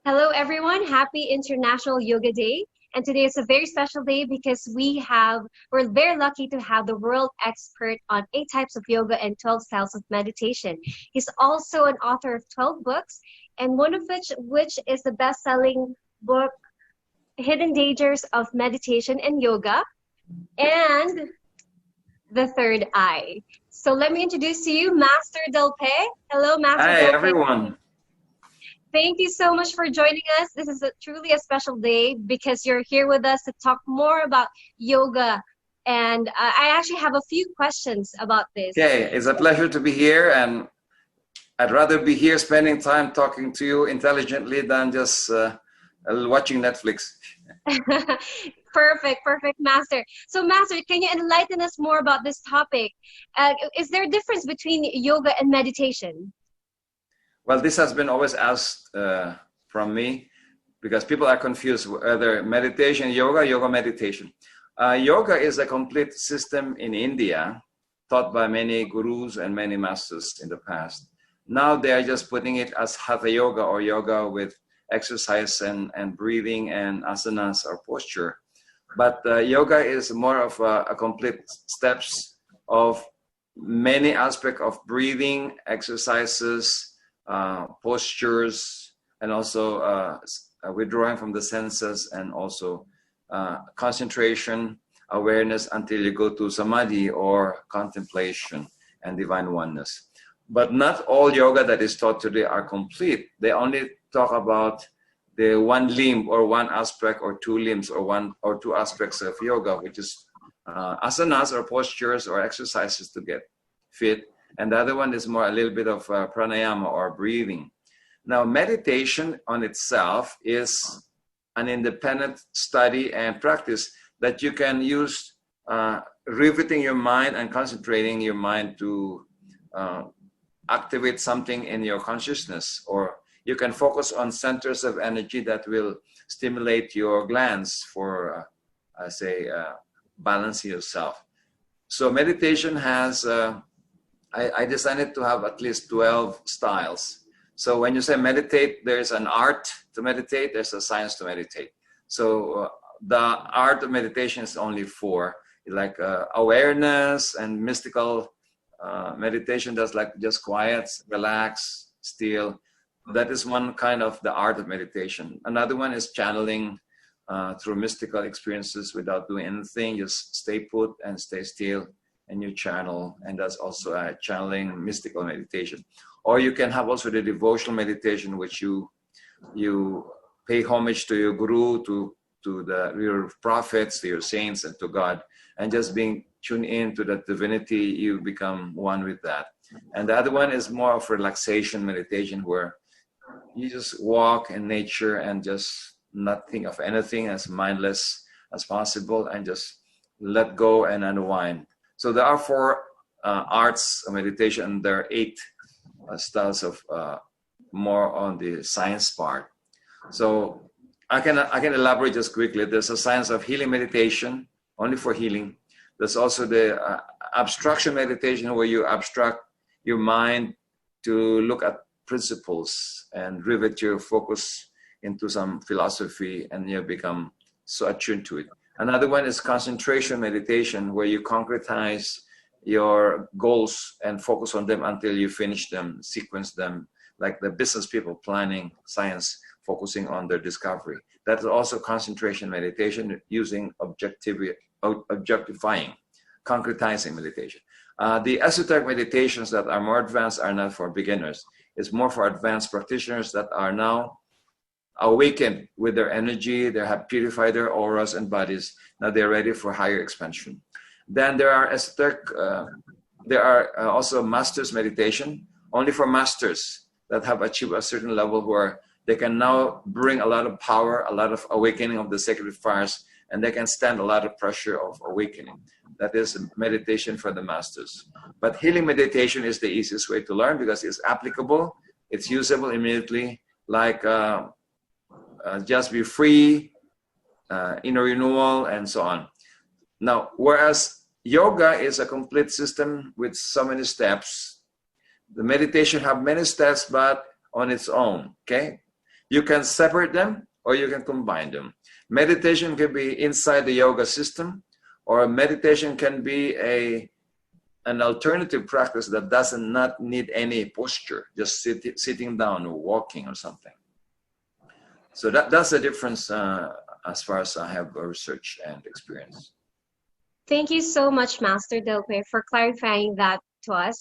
Hello, everyone. Happy International Yoga Day. And today is a very special day because we're very lucky to have the world expert on 8 types of yoga and 12 styles of meditation. He's also an author of 12 books, and one of which is the best-selling book, Hidden Dangers of Meditation and Yoga, and The Third Eye. So let me introduce to you Master Delpe. Hello, Master Hi, Delpe. everyone. Thank you so much for joining us. This is truly a special day because you're here with us to talk more about yoga. And I actually have a few questions about this. Okay, it's a pleasure to be here, and I'd rather be here spending time talking to you intelligently than just watching Netflix. Perfect, Master. So, Master, can you enlighten us more about this topic? Is there a difference between yoga and meditation? Well, this has been always asked from me because people are confused whether meditation, yoga meditation. Yoga is a complete system in India taught by many gurus and many masters in the past. Now they are just putting it as hatha yoga or yoga with exercise and breathing and asanas or posture. But yoga is more of a complete steps of many aspects of breathing, exercises, postures, and also withdrawing from the senses, and also concentration, awareness until you go to samadhi or contemplation and divine oneness. But not all yoga that is taught today are complete. They only talk about the one limb or one aspect or two limbs or one or two aspects of yoga, which is asanas or postures or exercises to get fit. And the other one is more a little bit of pranayama or breathing. Now, meditation on itself is an independent study and practice that you can use, riveting your mind and concentrating your mind to activate something in your consciousness, or you can focus on centers of energy that will stimulate your glands for, balancing yourself. So meditation has I decided to have at least 12 styles. So when you say meditate, there's an art to meditate, there's a science to meditate. So the art of meditation is only 4, like awareness and mystical meditation. That's like just quiet, relax, still. That is one kind of the art of meditation. Another one is channeling through mystical experiences without doing anything, just stay put and stay still, and you channel, and that's also a channeling mystical meditation. Or you can have also the devotional meditation, which you pay homage to your guru, to your prophets, to your saints, and to God, and just being tuned in to that divinity, you become one with that. And the other one is more of relaxation meditation, where you just walk in nature and just not think of anything, as mindless as possible, and just let go and unwind. So there are 4 arts of meditation, and there are 8 styles of more on the science part. So I can elaborate just quickly. There's a science of healing meditation, only for healing. There's also the abstraction meditation, where you abstract your mind to look at principles and rivet your focus into some philosophy, and you become so attuned to it. Another one is concentration meditation, where you concretize your goals and focus on them until you finish them, sequence them, like the business people planning science, focusing on their discovery. That is also concentration meditation, using objectifying, concretizing meditation. The esoteric meditations that are more advanced are not for beginners. It's more for advanced practitioners that are now awakened with their energy. They have purified their auras and bodies. Now they're ready for higher expansion. Then there are esoteric, there are also masters meditation, only for masters that have achieved a certain level where they can now bring a lot of power, a lot of awakening of the sacred fires, and they can stand a lot of pressure of awakening. That is meditation for the masters. But healing meditation is the easiest way to learn because it's applicable, it's usable immediately, like just be free, inner renewal, and so on. Now, whereas yoga is a complete system with so many steps, the meditation have many steps, but on its own, okay? You can separate them or you can combine them. Meditation can be inside the yoga system, or meditation can be an alternative practice that doesn't not need any posture, just sitting down or walking or something. So that's the difference as far as I have research and experience. Thank you so much, Master Delpe, for clarifying that to us.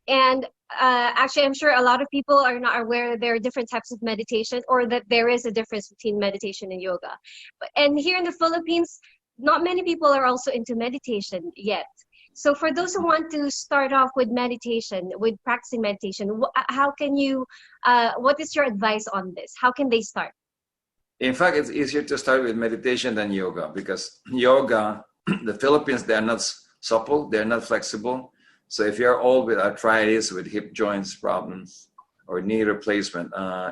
And actually, I'm sure a lot of people are not aware that there are different types of meditation, or that there is a difference between meditation and yoga. And here in the Philippines, not many people are also into meditation yet. So for those who want to start off with meditation, with practicing meditation, how can you, what is your advice on this? How can they start? In fact, it's easier to start with meditation than yoga, because yoga, the Philippines, they're not supple, they're not flexible. So if you're old with arthritis, with hip joints problems, or knee replacement,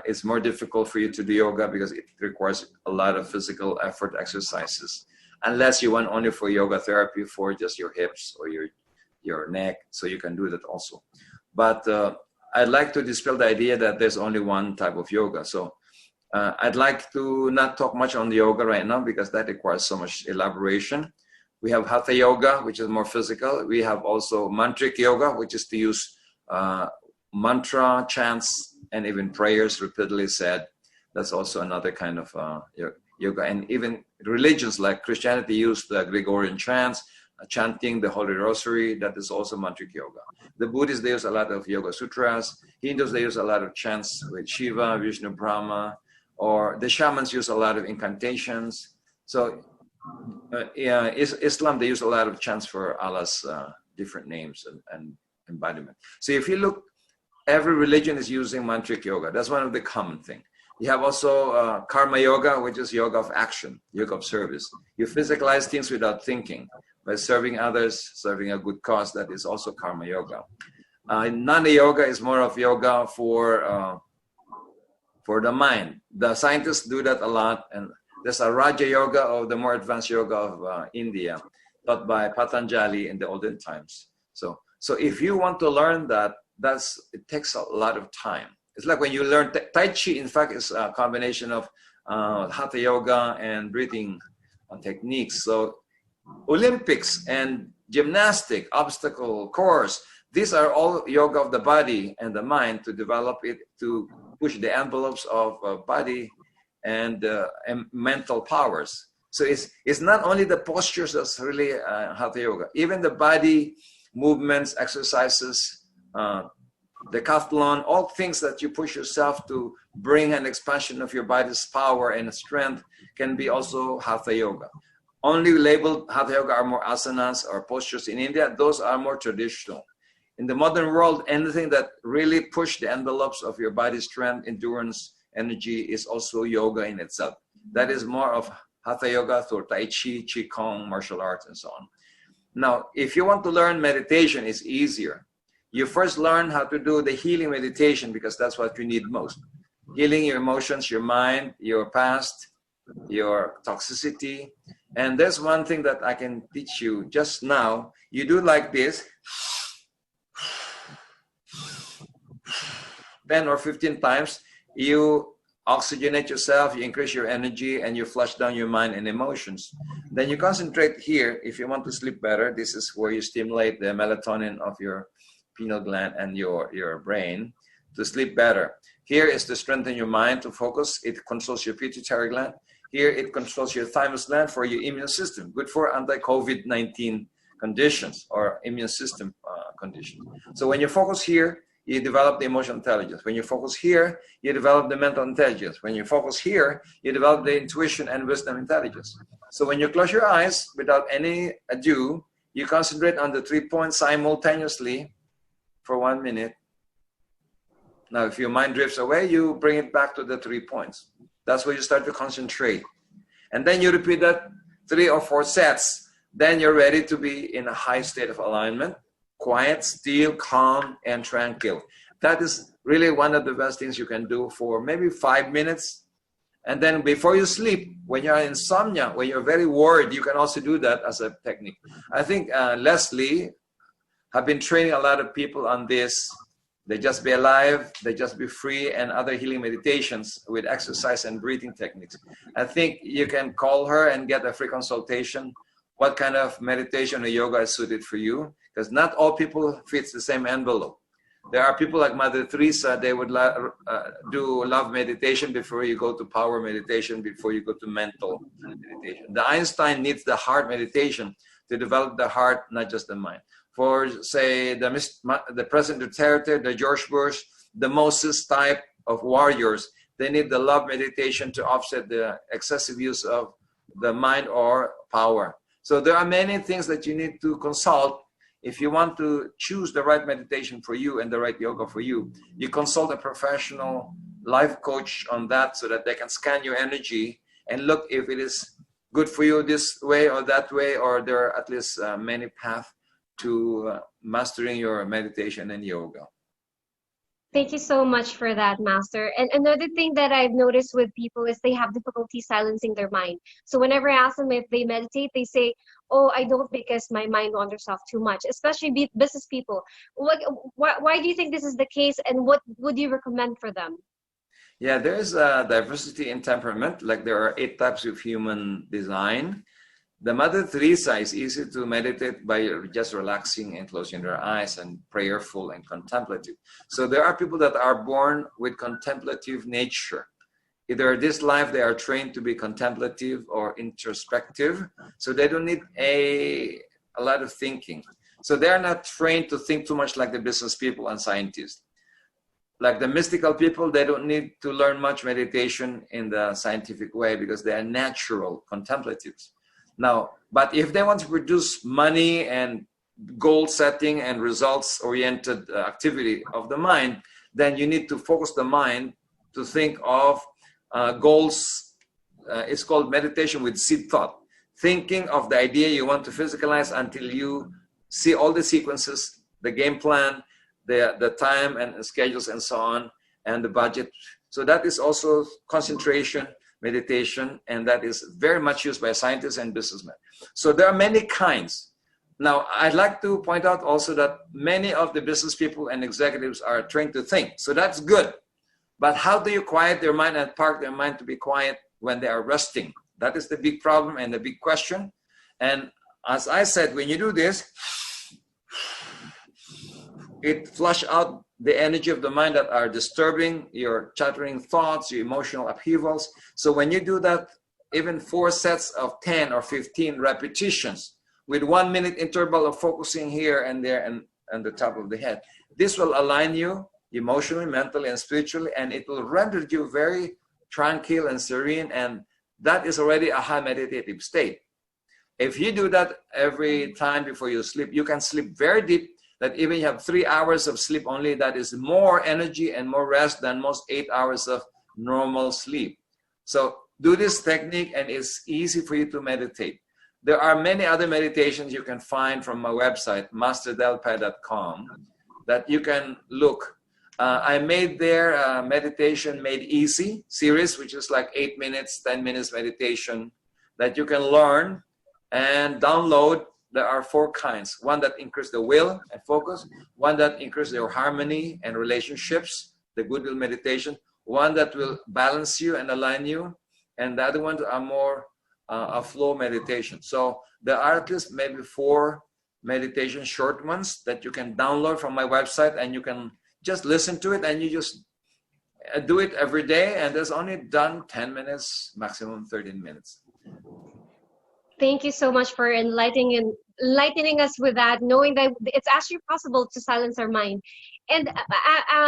it's more difficult for you to do yoga because it requires a lot of physical effort exercises. Unless you want only for yoga therapy for just your hips or your neck, so you can do that also. But I'd like to dispel the idea that there's only one type of yoga. So I'd like to not talk much on the yoga right now because that requires so much elaboration. We have Hatha Yoga, which is more physical. We have also Mantric Yoga, which is to use mantra, chants, and even prayers repeatedly said. That's also another kind of yoga. And even religions like Christianity use the Gregorian chants, chanting the Holy Rosary. That is also Mantric Yoga. The Buddhists, they use a lot of Yoga Sutras. Hindus, they use a lot of chants with Shiva, Vishnu, Brahma. Or the shamans use a lot of incantations. So Islam, they use a lot of chants for Allah's different names and embodiment. So if you look, every religion is using Mantric Yoga. That's one of the common things. You have also Karma Yoga, which is yoga of action, yoga of service. You physicalize things without thinking. By serving others, serving a good cause, that is also Karma Yoga. Jnana Yoga is more of yoga for the mind. The scientists do that a lot, and there's a Raja Yoga, or the more advanced yoga of India, taught by Patanjali in the olden times. So if you want to learn that, it takes a lot of time. It's like when you learn Tai Chi, in fact, is a combination of Hatha Yoga and breathing techniques. So Olympics and gymnastic, obstacle course, these are all yoga of the body and the mind to develop it, to push the envelopes of body and mental powers. So it's not only the postures that's really Hatha Yoga. Even the body movements, exercises, decathlon, all things that you push yourself to bring an expansion of your body's power and strength can be also Hatha Yoga. Only labeled Hatha Yoga are more asanas or postures in India. Those are more traditional. In the modern world, anything that really push the envelopes of your body's strength, endurance, energy is also yoga in itself. That is more of Hatha Yoga through Tai Chi, Qigong, martial arts, and so on. Now, if you want to learn meditation, it's easier. You first learn how to do the healing meditation because that's what you need most. Healing your emotions, your mind, your past, your toxicity. And there's one thing that I can teach you just now. You do like this 10 or 15 times. You oxygenate yourself, you increase your energy, and you flush down your mind and emotions. Then you concentrate here. If you want to sleep better, this is where you stimulate the melatonin of your pineal gland and your brain to sleep better. Here is to strengthen your mind, to focus. It controls your pituitary gland. Here it controls your thymus gland for your immune system, good for anti-COVID-19 conditions or immune system conditions. So when you focus here, you develop the emotional intelligence. When you focus here, you develop the mental intelligence. When you focus here, you develop the intuition and wisdom intelligence. So when you close your eyes without any ado, you concentrate on the 3 points simultaneously for 1 minute. Now, if your mind drifts away, you bring it back to the 3 points. That's where you start to concentrate. And then you repeat that 3 or 4 sets. Then you're ready to be in a high state of alignment, quiet, still, calm, and tranquil. That is really one of the best things you can do for maybe 5 minutes. And then before you sleep, when you're insomnia, when you're very worried, you can also do that as a technique. I think Leslie have been training a lot of people on this They Just Be Alive, They Just Be Free, and other healing meditations with exercise and breathing techniques. I think you can call her and get a free consultation. What kind of meditation or yoga is suited for you? Because not all people fits the same envelope. There are people like Mother Teresa, they would do love meditation before you go to power meditation, before you go to mental meditation. The Einstein needs the heart meditation to develop the heart, not just the mind. For, say, the President Duterte, the George Bush, the Moses type of warriors, they need the love meditation to offset the excessive use of the mind or power. So there are many things that you need to consult. If you want to choose the right meditation for you and the right yoga for you, you consult a professional life coach on that so that they can scan your energy and look if it is good for you this way or that way, or there are at least many paths to mastering your meditation and yoga. Thank you so much for that, Master. And another thing that I've noticed with people is they have difficulty silencing their mind. So whenever I ask them if they meditate, they say, oh, I don't because my mind wanders off too much, especially business people. Why do you think this is the case, and what would you recommend for them? Yeah, there's a diversity in temperament. Like there are 8 types of human design. The Mother Teresa is easy to meditate by just relaxing and closing their eyes and prayerful and contemplative. So there are people that are born with contemplative nature. Either this life they are trained to be contemplative or introspective. So they don't need a lot of thinking. So they are not trained to think too much like the business people and scientists. Like the mystical people, they don't need to learn much meditation in the scientific way because they are natural contemplatives. Now, but if they want to produce money and goal setting and results-oriented activity of the mind, then you need to focus the mind to think of goals. It's called meditation with seed thought. Thinking of the idea you want to physicalize until you see all the sequences, the game plan, the time and schedules and so on, and the budget. So that is also concentration meditation, and that is very much used by scientists and businessmen. So there are many kinds. Now, I'd like to point out also that many of the business people and executives are trained to think. So that's good. But how do you quiet their mind and park their mind to be quiet when they are resting? That is the big problem and the big question. And as I said, when you do this, it flushes out the energy of the mind that are disturbing your chattering thoughts, your emotional upheavals. So when you do that, even 4 sets of 10 or 15 repetitions with 1 minute interval of focusing here and there and the top of the head, this will align you emotionally, mentally, and spiritually, and it will render you very tranquil and serene, and that is already a high meditative state. If you do that every time before you sleep, you can sleep very deep, that even you have 3 hours of sleep only, that is more energy and more rest than most 8 hours of normal sleep. So do this technique and it's easy for you to meditate. There are many other meditations you can find from my website, masterdelpai.com, that you can look. I made there a meditation made easy series, which is like 8 minutes, 10 minutes meditation that you can learn and download. There are 4 kinds. One that increases the will and focus. One that increases your harmony and relationships, the goodwill meditation. One that will balance you and align you. And the other ones are more a flow meditation. So there are at least maybe 4 meditation short ones that you can download from my website, and you can just listen to it, and you just do it every day. And there's only done 10 minutes, maximum 13 minutes. Thank you so much for enlightening us with that, knowing that it's actually possible to silence our mind. And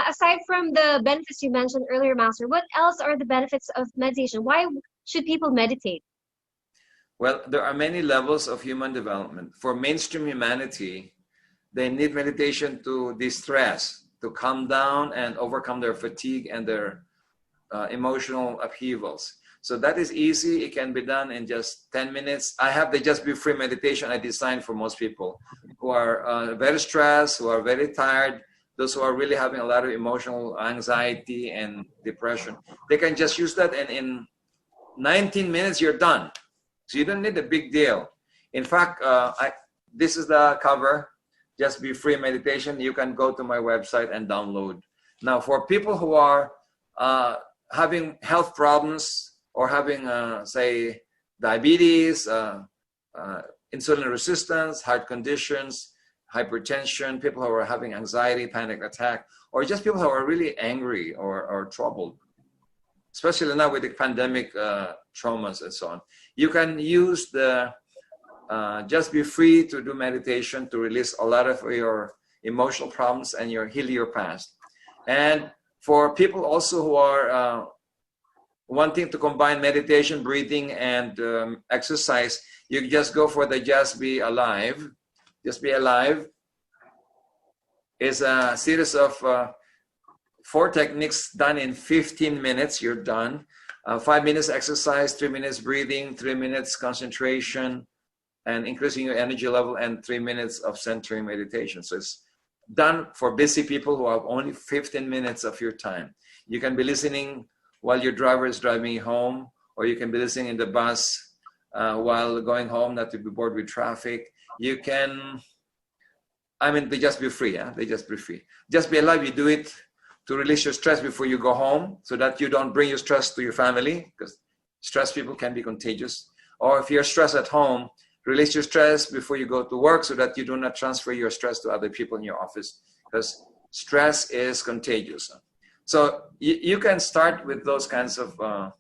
aside from the benefits you mentioned earlier, Master, what else are the benefits of meditation? Why should people meditate? Well, there are many levels of human development. For mainstream humanity, they need meditation to de-stress, to calm down and overcome their fatigue and their emotional upheavals. So that is easy. It can be done in just 10 minutes. I have the Just Be Free meditation I designed for most people who are very stressed, who are very tired, those who are really having a lot of emotional anxiety and depression. They can just use that, and in 19 minutes, you're done. So you don't need a big deal. In fact, this is the cover. Just Be Free meditation, you can go to my website and download. Now, for people who are having health problems or having, say, diabetes, insulin resistance, heart conditions, hypertension, people who are having anxiety, panic attack, or just people who are really angry or troubled, especially now with the pandemic traumas and so on. You can use the Just Be Free to do meditation to release a lot of your emotional problems and heal your past. And for people also who are wanting to combine meditation, breathing, and exercise, you just go for the Just Be Alive. Just Be Alive is a series of 4 techniques done in 15 minutes. You're done. 5 minutes exercise, 3 minutes breathing, 3 minutes concentration, and increasing your energy level, and 3 minutes of centering meditation. So it's done for busy people who have only 15 minutes of your time. You can be listening while your driver is driving you home, or you can be listening in the bus while going home, not to be bored with traffic. You can, they just be free. They just be free. Just Be Alive, you do it to release your stress before you go home, so that you don't bring your stress to your family, because stressed people can be contagious. Or if you're stressed at home, release your stress before you go to work, so that you do not transfer your stress to other people in your office, because stress is contagious. So you can start with those kinds of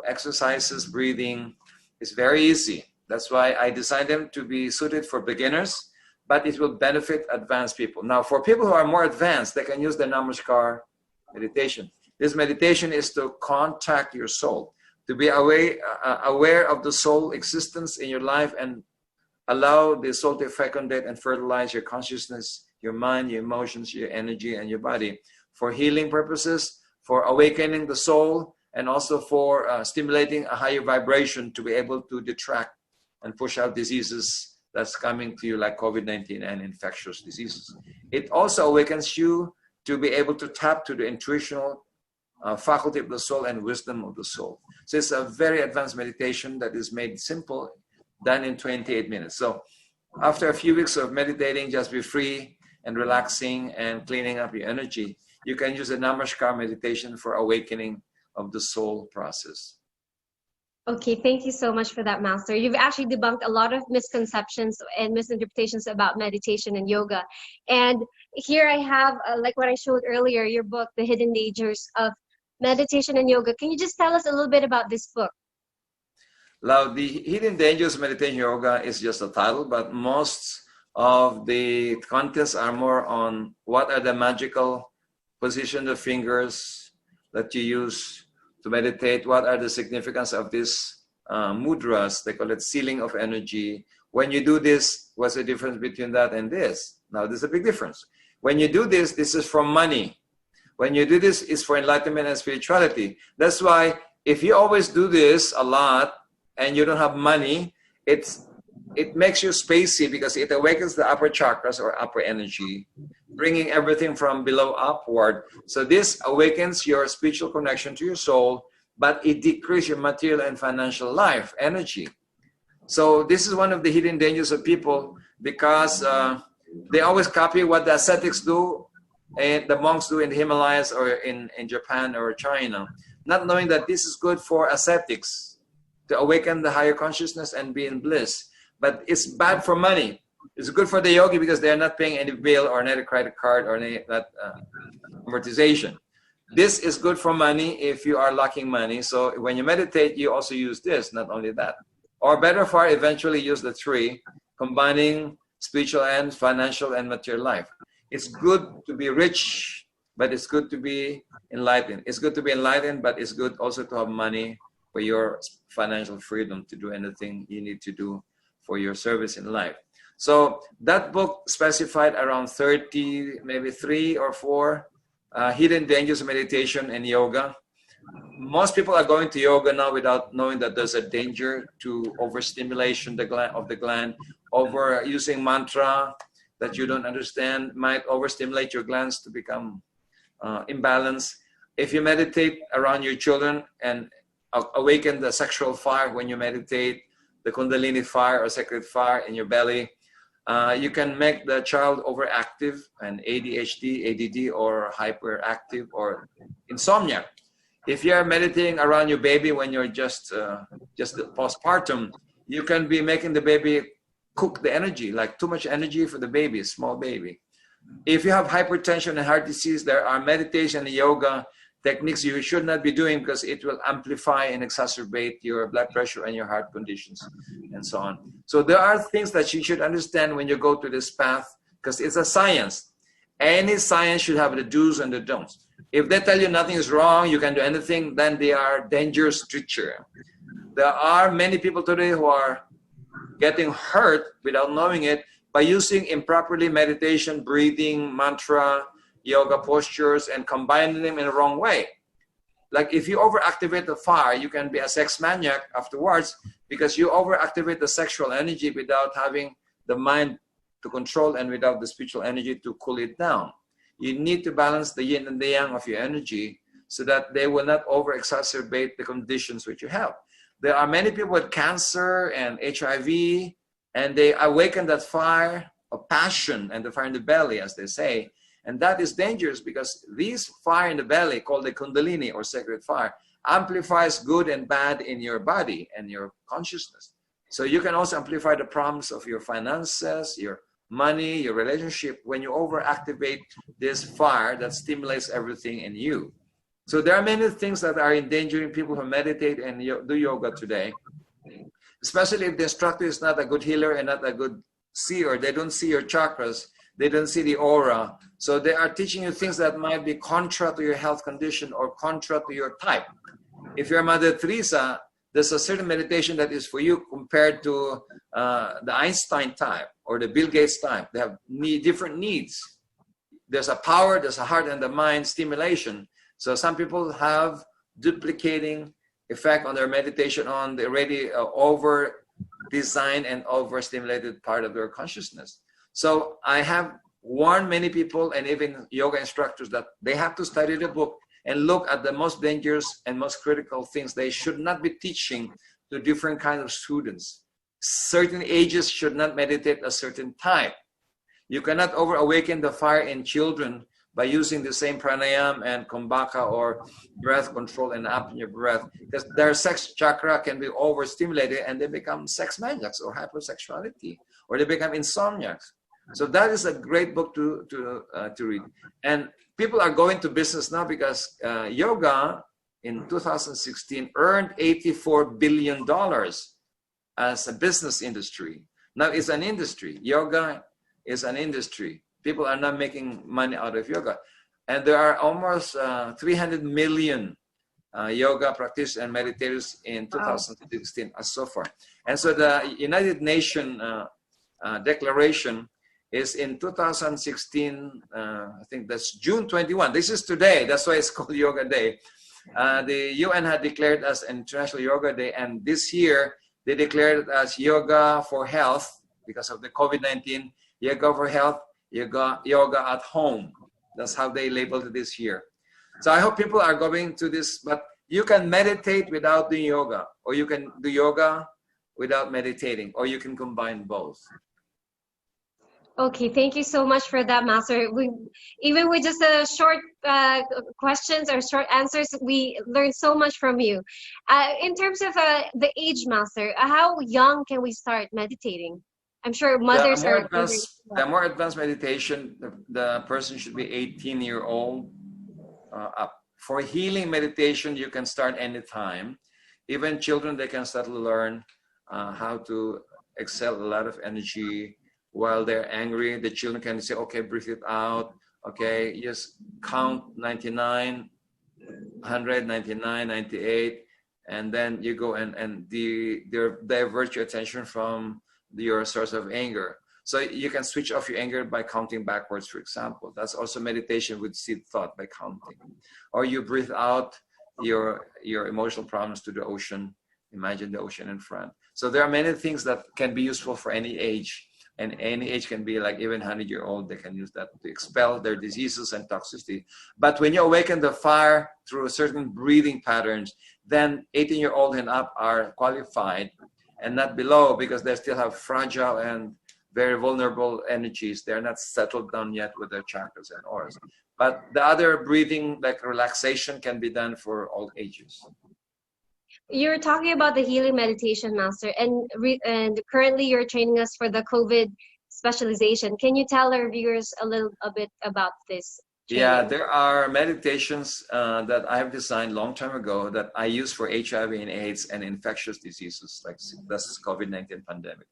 exercises, breathing. It's very easy. That's why I designed them to be suited for beginners, but it will benefit advanced people. Now, for people who are more advanced, they can use the Namaskar meditation. This meditation is to contact your soul, to be aware of the soul existence in your life, and allow the soul to fecundate and fertilize your consciousness, your mind, your emotions, your energy, and your body, for healing purposes, for awakening the soul, and also for stimulating a higher vibration to be able to detract and push out diseases that's coming to you, like COVID-19 and infectious diseases. It also awakens you to be able to tap to the intuitional faculty of the soul and wisdom of the soul. So it's a very advanced meditation that is made simple, done in 28 minutes. So after a few weeks of meditating, Just Be Free, and relaxing and cleaning up your energy, you can use the Namaskar meditation for awakening of the soul process. Okay, thank you so much for that, Master. You've actually debunked a lot of misconceptions and misinterpretations about meditation and yoga. And here I have, like what I showed earlier, your book, The Hidden Dangers of Meditation and Yoga. Can you just tell us a little bit about this book? Now, The Hidden Dangers of Meditation Yoga is just a title, but most of the contents are more on what are the magical position of fingers that you use to meditate, what are the significance of these mudras, they call it sealing of energy. When you do this, what's the difference between that and this? Now, there's a big difference. When you do this, this is for money. When you do this, it's for enlightenment and spirituality. That's why if you always do this a lot and you don't have money, it makes you spacey, because it awakens the upper chakras or upper energy, bringing everything from below upward. So this awakens your spiritual connection to your soul, but it decreases your material and financial life energy. So this is one of the hidden dangers of people, because they always copy what the ascetics do and the monks do in the Himalayas or in Japan or China, not knowing that this is good for ascetics to awaken the higher consciousness and be in bliss. But it's bad for money. It's good for the yogi because they're not paying any bill or any credit card or any amortization. This is good for money if you are lacking money. So when you meditate, you also use this, not only that. Or better far, eventually use the three, combining spiritual and financial and material life. It's good to be rich, but it's good to be enlightened. It's good to be enlightened, but it's good also to have money for your financial freedom to do anything you need to do for your service in life. So that book specified around 30, maybe 3 or 4 hidden dangers of meditation and yoga. Most people are going to yoga now without knowing that there's a danger to overstimulation of the gland. Over using mantra that you don't understand might overstimulate your glands to become imbalanced. If you meditate around your children and awaken the sexual fire when you meditate, the Kundalini fire or sacred fire in your belly, You can make the child overactive and ADHD, ADD, or hyperactive or insomnia. If you're meditating around your baby when you're just postpartum, you can be making the baby cook the energy, like too much energy for the baby, small baby. If you have hypertension and heart disease, there are meditation and yoga techniques you should not be doing because it will amplify and exacerbate your blood pressure and your heart conditions and so on. So there are things that you should understand when you go to this path because it's a science. Any science should have the do's and the don'ts. If they tell you nothing is wrong, you can do anything, then they are dangerous creature. There are many people today who are getting hurt without knowing it by using improperly meditation, breathing, mantra, yoga postures, and combining them in the wrong way. Like if you overactivate the fire, you can be a sex maniac afterwards because you overactivate the sexual energy without having the mind to control and without the spiritual energy to cool it down. You need to balance the yin and the yang of your energy so that they will not over-exacerbate the conditions which you have. There are many people with cancer and HIV, and they awaken that fire of passion and the fire in the belly, as they say. And that is dangerous because this fire in the belly, called the Kundalini or sacred fire, amplifies good and bad in your body and your consciousness. So you can also amplify the problems of your finances, your money, your relationship, when you overactivate this fire that stimulates everything in you. So there are many things that are endangering people who meditate and do yoga today, especially if the instructor is not a good healer and not a good seer. They don't see your chakras. They don't see the aura. So they are teaching you things that might be contra to your health condition or contra to your type. If you're Mother Teresa, there's a certain meditation that is for you compared to the Einstein type or the Bill Gates type. They have different needs. There's a power, there's a heart and the mind stimulation. So some people have duplicating effect on their meditation on the already over-designed and over-stimulated part of their consciousness. So I have warned many people and even yoga instructors that they have to study the book and look at the most dangerous and most critical things they should not be teaching to different kinds of students. Certain ages should not meditate a certain type. You cannot over-awaken the fire in children by using the same pranayama and kumbhaka or breath control and up in your breath, because their sex chakra can be overstimulated and they become sex maniacs or hypersexuality, or they become insomniacs. So that is a great book to read. And people are going to business now because yoga in 2016 earned $84 billion as a business industry. Now it's an industry. Yoga is an industry. People are not making money out of yoga. And there are almost 300 million yoga practitioners and meditators in 2016 so far. And so the United Nations Declaration is in 2016, I think that's June 21. This is today, that's why it's called Yoga Day. The UN had declared as International Yoga Day, and this year they declared it as Yoga for Health because of the COVID-19, Yoga for Health, yoga at home. That's how they labeled it this year. So I hope people are going to this, but you can meditate without doing yoga, or you can do yoga without meditating, or you can combine both. Okay, thank you so much for that, Master. Even with just a short questions or short answers, we learned so much from you. In terms of the age, Master, how young can we start meditating? I'm sure mothers are... The more advanced meditation, the person should be 18-year-old up. For healing meditation, you can start anytime. Even children, they can start to learn how to exhale a lot of energy. While they're angry, the children can say, okay, breathe it out. Okay, just count 99, 100, 99, 98. And then you go and divert your attention from your source of anger. So you can switch off your anger by counting backwards, for example. That's also meditation with seed thought, by counting. Or you breathe out your emotional problems to the ocean. Imagine the ocean in front. So there are many things that can be useful for any age. And any age can be like even 100-year-old, they can use that to expel their diseases and toxicity. But when you awaken the fire through certain breathing patterns, then 18-year-old and up are qualified and not below, because they still have fragile and very vulnerable energies. They're not settled down yet with their chakras and auras. But the other breathing, like relaxation, can be done for all ages. You're talking about the healing meditation, Master, and currently you're training us for the COVID specialization. Can you tell our viewers a bit about this training? Yeah, there are meditations that I have designed long time ago that I use for HIV and AIDS and infectious diseases like this COVID-19 pandemic.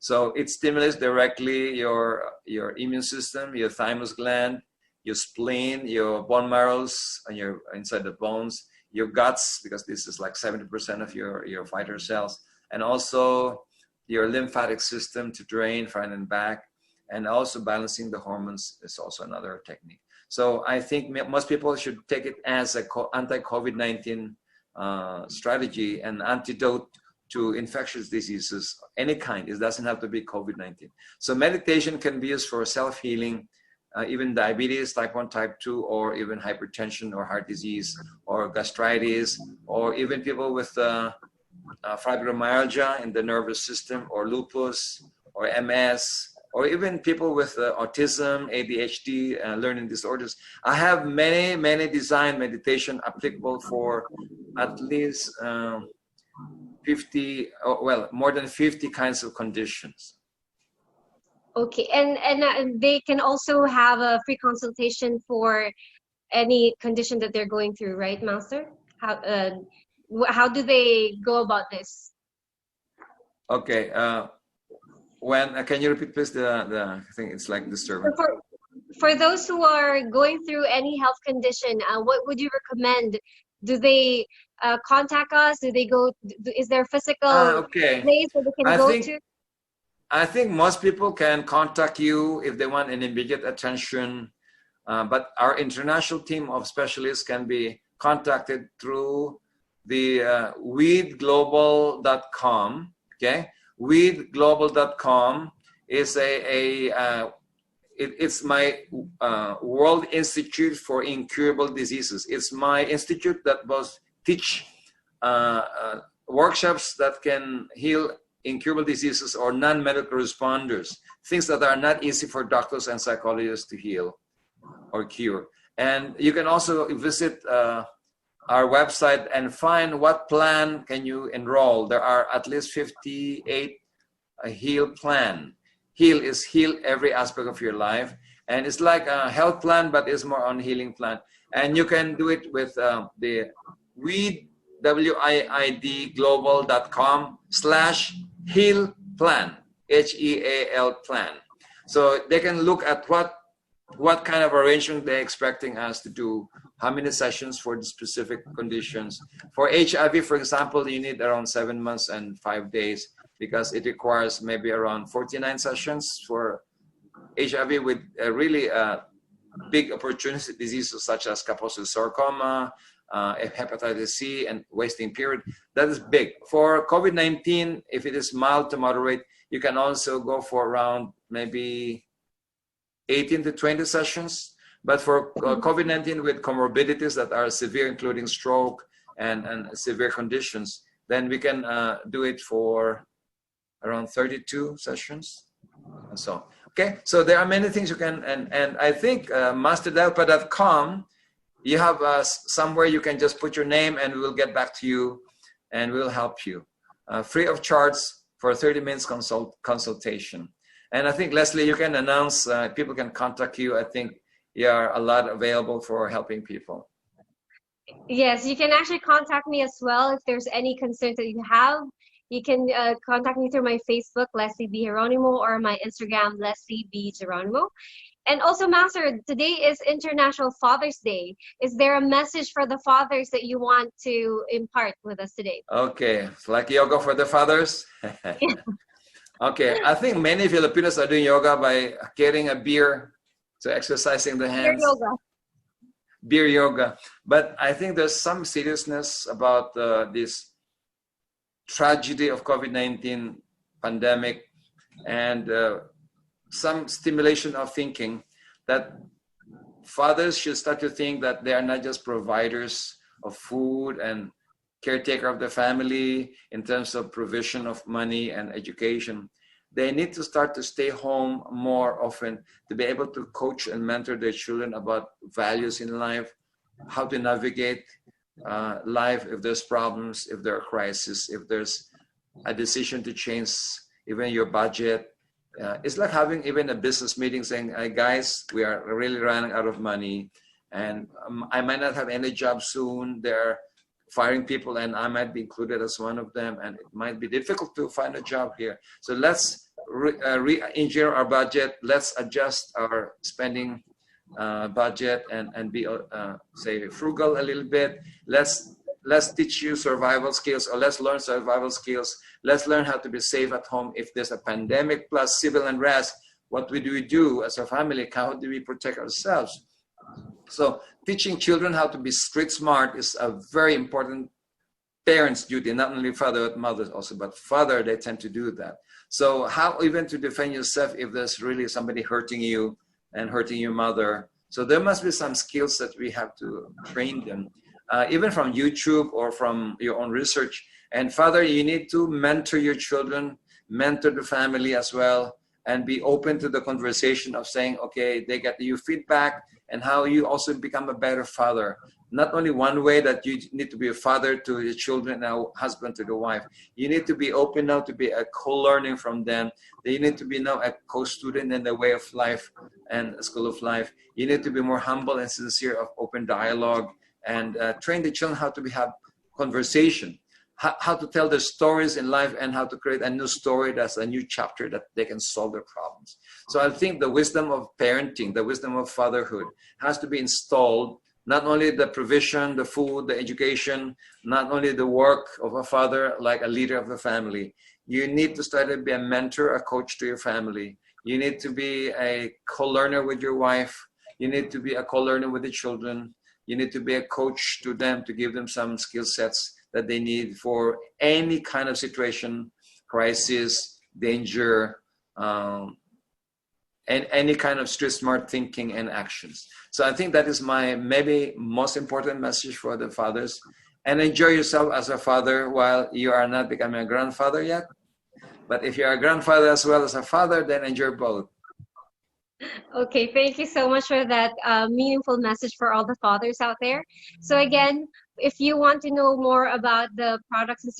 So it stimulates directly your immune system, your thymus gland, your spleen, your bone marrows, and your inside the bones, your guts, because this is like 70% of your vital cells, and also your lymphatic system to drain front and back, and also balancing the hormones is also another technique. So I think most people should take it as a anti-COVID-19 strategy and antidote to infectious diseases, any kind. It doesn't have to be COVID-19. So meditation can be used for self-healing, even diabetes, type 1, type 2, or even hypertension or heart disease or gastritis, or even people with fibromyalgia in the nervous system, or lupus or MS, or even people with autism, ADHD, learning disorders. I have many design meditation applicable for at least 50, well, more than 50 kinds of conditions. Okay, and they can also have a free consultation for any condition that they're going through, right, Master? How do they go about this? Okay, can you repeat please I think it's like disturbing. For those who are going through any health condition, what would you recommend? Do they contact us? Do they go? Is there a physical place where they can go to? I think most people can contact you if they want an immediate attention, but our international team of specialists can be contacted through the weedglobal.com. Okay, weedglobal.com is it's my World Institute for Incurable Diseases. It's my institute that both teach workshops that can heal incurable diseases or non-medical responders, things that are not easy for doctors and psychologists to heal or cure. And you can also visit our website and find what plan can you enroll. There are at least 58 heal plan. Heal is heal every aspect of your life. And it's like a health plan, but it's more on healing plan. And you can do it with the weedglobal.com/heal plan, HEAL plan. So they can look at what kind of arrangement they're expecting us to do, how many sessions for the specific conditions. For HIV, for example, you need around 7 months and 5 days because it requires maybe around 49 sessions for HIV with really big opportunity diseases such as Kaposi sarcoma, hepatitis C, and wasting period. That is big. For COVID-19, if it is mild to moderate, you can also go for around maybe 18 to 20 sessions. But for COVID-19 with comorbidities that are severe, including stroke and severe conditions, then we can do it for around 32 sessions. And so, okay, so there are many things you can, and I think masterdelpa.com, you have somewhere you can just put your name and we'll get back to you and we'll help you free of charge for 30 minutes consultation. And I think, Leslie, you can announce, people can contact you. I think you are a lot available for helping people. Yes, you can actually contact me as well if there's any concerns that you have. You can contact me through my Facebook, Leslie B. Geronimo, or my Instagram, Leslie B. Geronimo. And also, Master, today is International Father's Day. Is there a message for the fathers that you want to impart with us today? Okay, like yoga for the fathers? Okay, I think many Filipinos are doing yoga by carrying a beer, so exercising the hands. Beer yoga. Beer yoga. But I think there's some seriousness about this tragedy of COVID-19 pandemic and some stimulation of thinking that fathers should start to think that they are not just providers of food and caretaker of the family in terms of provision of money and education, they need to start to stay home more often to be able to coach and mentor their children about values in life, how to navigate life if there's problems, if there are crises, if there's a decision to change even your budget. It's like having even a business meeting saying, hey guys, we are really running out of money, and I might not have any job soon. They're firing people and I might be included as one of them, and it might be difficult to find a job here. So let's re-engineer our budget. Let's adjust our spending budget and be say frugal a little bit. Let's teach you survival skills, or let's learn survival skills. Let's learn how to be safe at home. If there's a pandemic plus civil unrest, what do we do as a family? How do we protect ourselves? So teaching children how to be street smart is a very important parent's duty, not only father but mothers also, but father, they tend to do that. So how even to defend yourself if there's really somebody hurting you and hurting your mother. So there must be some skills that we have to train them, even from YouTube or from your own research. And father, you need to mentor your children, mentor the family as well, and be open to the conversation of saying, okay, they get you feedback, and how you also become a better father. Not only one way that you need to be a father to your children and a husband to the wife. You need to be open now to be a co-learning from them. You need to be now a co-student in the way of life and school of life. You need to be more humble and sincere of open dialogue, and train the children how to have conversation, how to tell their stories in life, and how to create a new story that's a new chapter that they can solve their problems. So I think the wisdom of parenting, the wisdom of fatherhood has to be installed, not only the provision, the food, the education, not only the work of a father like a leader of the family. You need to start to be a mentor, a coach to your family. You need to be a co-learner with your wife. You need to be a co-learner with the children. You need to be a coach to them, to give them some skill sets that they need for any kind of situation, crisis, danger, and any kind of street smart thinking and actions. So I think that is my maybe most important message for the fathers. And enjoy yourself as a father while you are not becoming a grandfather yet. But if you are a grandfather as well as a father, then enjoy both. Okay, thank you so much for that meaningful message for all the fathers out there. So again, if you want to know more about the products and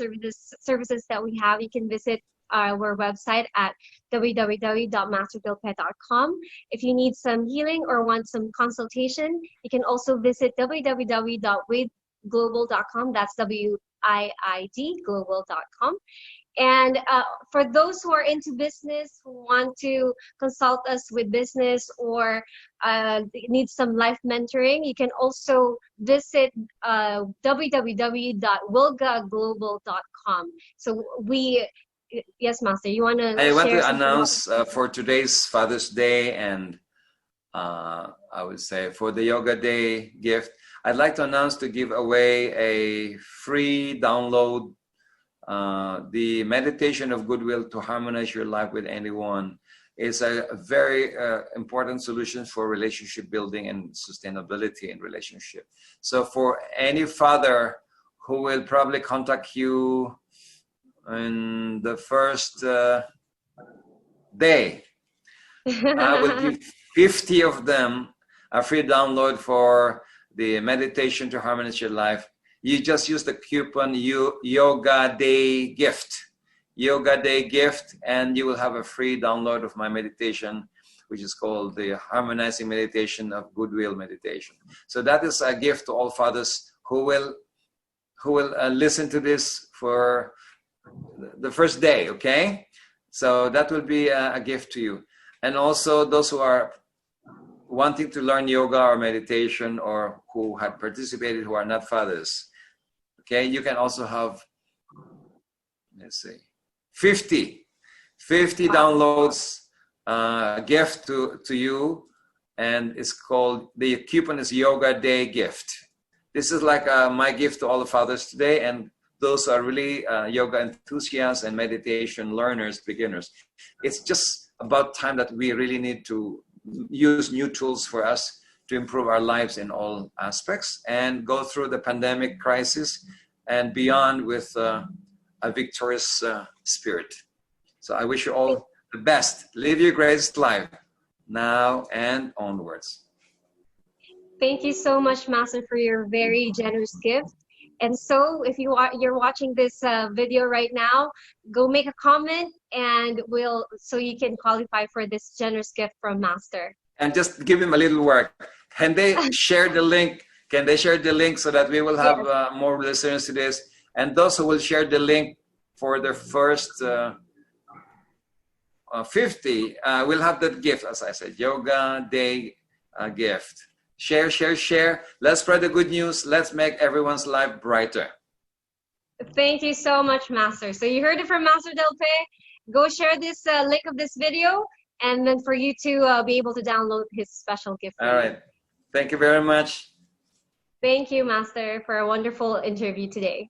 services that we have, you can visit our website at www.masterbuildpet.com. If you need some healing or want some consultation, you can also visit www.widglobal.com. That's WIID global.com. And for those who are into business, who want to consult us with business or need some life mentoring, you can also visit www.wilgaglobal.com. So yes, Master, you want to I want to announce for today's Father's Day and I would say for the Yoga Day gift, I'd like to announce to give away a free download, the meditation of goodwill to harmonize your life with anyone. Is a very important solution for relationship building and sustainability in relationship. So for any father who will probably contact you in the first day, I will give 50 of them a free download for the meditation to harmonize your life. You just use the coupon Yoga Day Gift, and you will have a free download of my meditation, which is called the Harmonizing Meditation of Goodwill Meditation. So that is a gift to all fathers who will listen to this for the first day, okay? So that will be a gift to you. And also those who are wanting to learn yoga or meditation or who had participated who are not fathers, okay, you can also have, let's see, 50 downloads gift to you, and it's called, the coupon is Yoga Day Gift. This is like my gift to all the fathers today, and those are really yoga enthusiasts and meditation learners, beginners. It's just about time that we really need to use new tools for us to improve our lives in all aspects and go through the pandemic crisis and beyond with a victorious spirit. So I wish you all the best. Live your greatest life now and onwards. Thank you so much, Master, for your very generous gift. And so, if you're watching this video right now, go make a comment, and so you can qualify for this generous gift from Master. And just give him a little work. Can they share the link? Can they share the link so that we will have more listeners to this? And those who will share the link for the first 50 will have that gift, as I said, Yoga Day gift. Share, share, share. Let's spread the good news. Let's make everyone's life brighter. Thank you so much, Master. So you heard it from Master Delpe. Go share this link of this video, and then for you to be able to download his special gift. All right. Thank you very much. Thank you, Master, for a wonderful interview today.